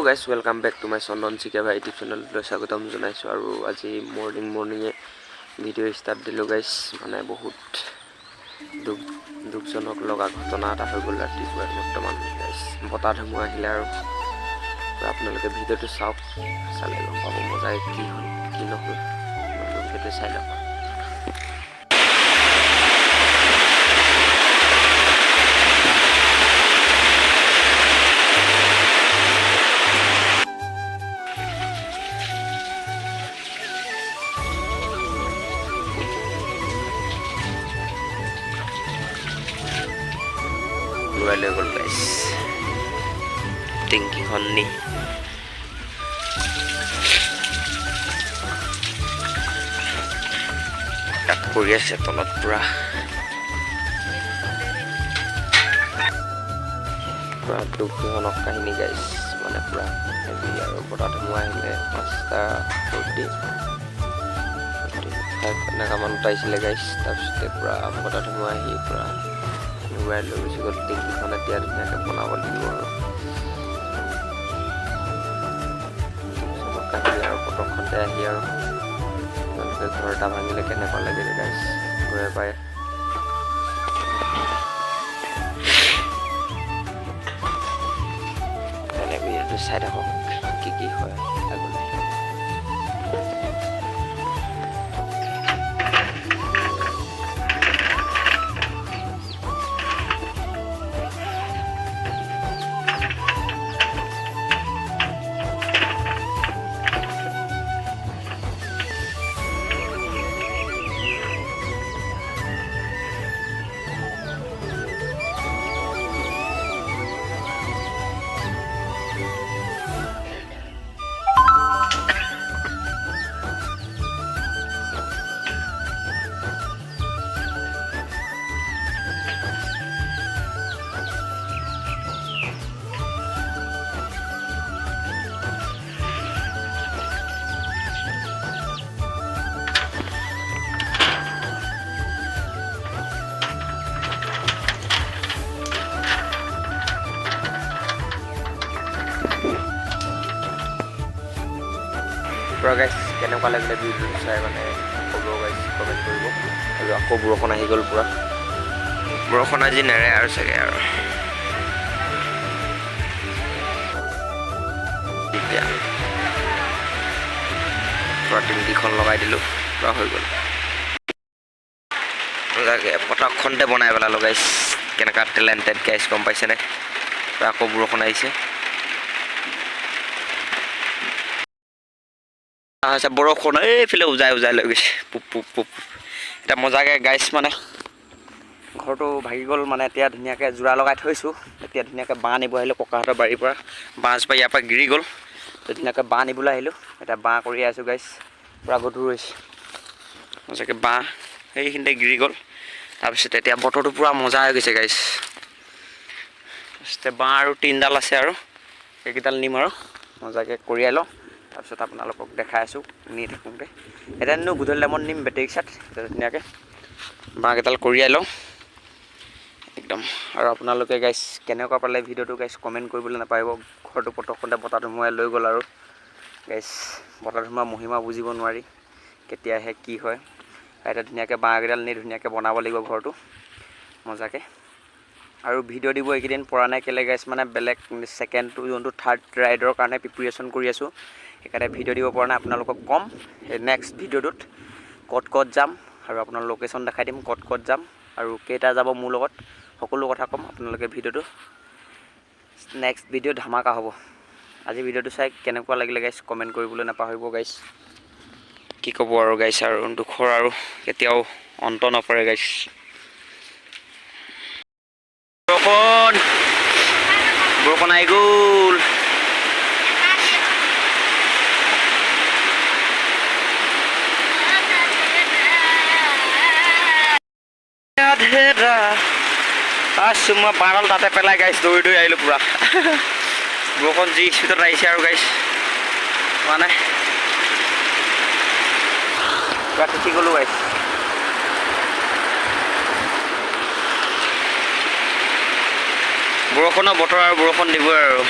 Hello guys, welcome back to my Sondon Chikava YouTube channel. স্বাগতম জনাইছো আৰু আজি মৰ্নিং ভিডিও ষ্টাৰ্ট দিলো গাইস মানে বহুত দুখজনক লগা ঘটনা এটা হৈ গ'ল ৰাতিপুৱা বৰ্তমান গাইস বতাহ ধুমুহা আহিলে আৰু আপোনালোকে ভিডিওটো চাওক চালে গম পাব মজাই কি হ'ল কি নহ'ল ভিডিওটো চাই লওক Luar guys, tinggi honi. Tak kuliah setolot pura dukungan ini guys, mana pura biar berat semua ini pasta roti. Karena kaman utai sila guys, tapi setiap pura berat semua ini pura. Luar lu juga tinggi karena dia ada penawar di luar. Sebabkan dia potong konten dia. Kalau ke keluar tabang ini kena pala gitu guys. Gue apa ya? Ini biar tu saya dah kiki hoy lagu ni. Bro guys, kenapa lagi video saya mana bro guys komen কৰিব আৰু আকৌ বৰষুণ আহি গ'ল পুৰা বৰষুণ আজি নেৰে আৰু চাগে আৰু এতিয়া টিংকিখন লগাই দিলো পুৰা হৈ গ'ল লাগে পটকখনতে বনাই পেলালো গাইস কেনেকা টেলেন্টেড গাইস গম পাইছেনে আকৌ বৰষুণ আহিছে আচ্ছা বৰষুণ এইফালে উজাই লৈ গৈছে পুপ এটা মজাকে গাইছ মানে ঘৰটো ভাগি গ'ল মানে এতিয়া ধুনীয়াকৈ জোৰা লগাই থৈছোঁ এতিয়া ধুনীয়াকৈ বাঁহ নিব আহিলোঁ ককাহঁতৰ বাৰীৰ পৰা বাঁহ পৰা ইয়াৰ পৰা গিৰি গ'ল তো ধুনীয়াকৈ বাঁহ নিবলৈ আহিলোঁ এতিয়া বাঁহ কৰি আছোঁ গাইছ পূৰা গধুৰ হৈছে মজাকৈ বাঁহ সেইখিনিতে গিৰি গ'ল তাৰপিছত এতিয়া বতৰটো পূৰা মজা হৈ গৈছে গাইছ তাৰপিছতে বাঁহ আৰু তিনিডাল আছে আৰু সেইকেইডাল নিম আৰু মজাকৈ কঢ়িয়াই লওঁ তাৰপিছত আপোনালোকক দেখাই আছোঁ নি থাকোঁতে এতিয়া নিনো গধূলি টাইমত নিম বেটেৰী ৰিক্সাত ধুনীয়াকৈ বাঁহকেইডাল কঢ়িয়াই লওঁ একদম আৰু আপোনালোকে গাইছ কেনেকুৱা পালে ভিডিঅ'টো গাইছ কমেণ্ট কৰিবলৈ নাপাহৰিব ঘৰটো পটকতে বতাহ ধুমুহাই লৈ গ'ল আৰু গাইছ বতাহ ধুমুহা মহিমা বুজিব নোৱাৰি কেতিয়াহে কি হয় এতিয়া ধুনীয়াকৈ বাঁহকেইডাল নি ধুনীয়াকৈ বনাব লাগিব ঘৰটো মজাকৈ আৰু ভিডিঅ' দিব এইকেইদিন পৰা নাই কেলৈ গাইছ মানে বেলেগ ছেকেণ্ডটো যোনটো থাৰ্ড ৰাইডৰ কাৰণে প্ৰিপেৰেশ্যন কৰি আছোঁ সেইকাৰণে ভিডিঅ' দিব পৰা নাই আপোনালোকক কম সেই নেক্সট ভিডিঅ'টোত ক'ত যাম আৰু আপোনাৰ লোকেশ্যন দেখাই দিম ক'ত যাম আৰু কেইটা যাব মোৰ লগত সকলো কথা ক'ম আপোনালোকে ভিডিঅ'টো নেক্সট ভিডিঅ' ধামাকা হ'ব আজি ভিডিঅ'টো চাই কেনেকুৱা লাগিলে গাইছ কমেণ্ট কৰিবলৈ নাপাহৰিব গাইছ কি ক'ব আৰু গাইছ আৰু দুখৰ আৰু কেতিয়াও অন্ত নপৰে গাইছ বৰষুণ আহি গ'ল মই বাৰল তাতে পেলাই গাইছ দৌৰি আহিলোঁ পুৰা বৰষুণ যি স্পীডত আহিছে আৰু গাইছ মানে পুৰা তিতি গ'লোঁ গাইছ বৰষুণৰ বতৰ আৰু বৰষুণ দিবই আৰু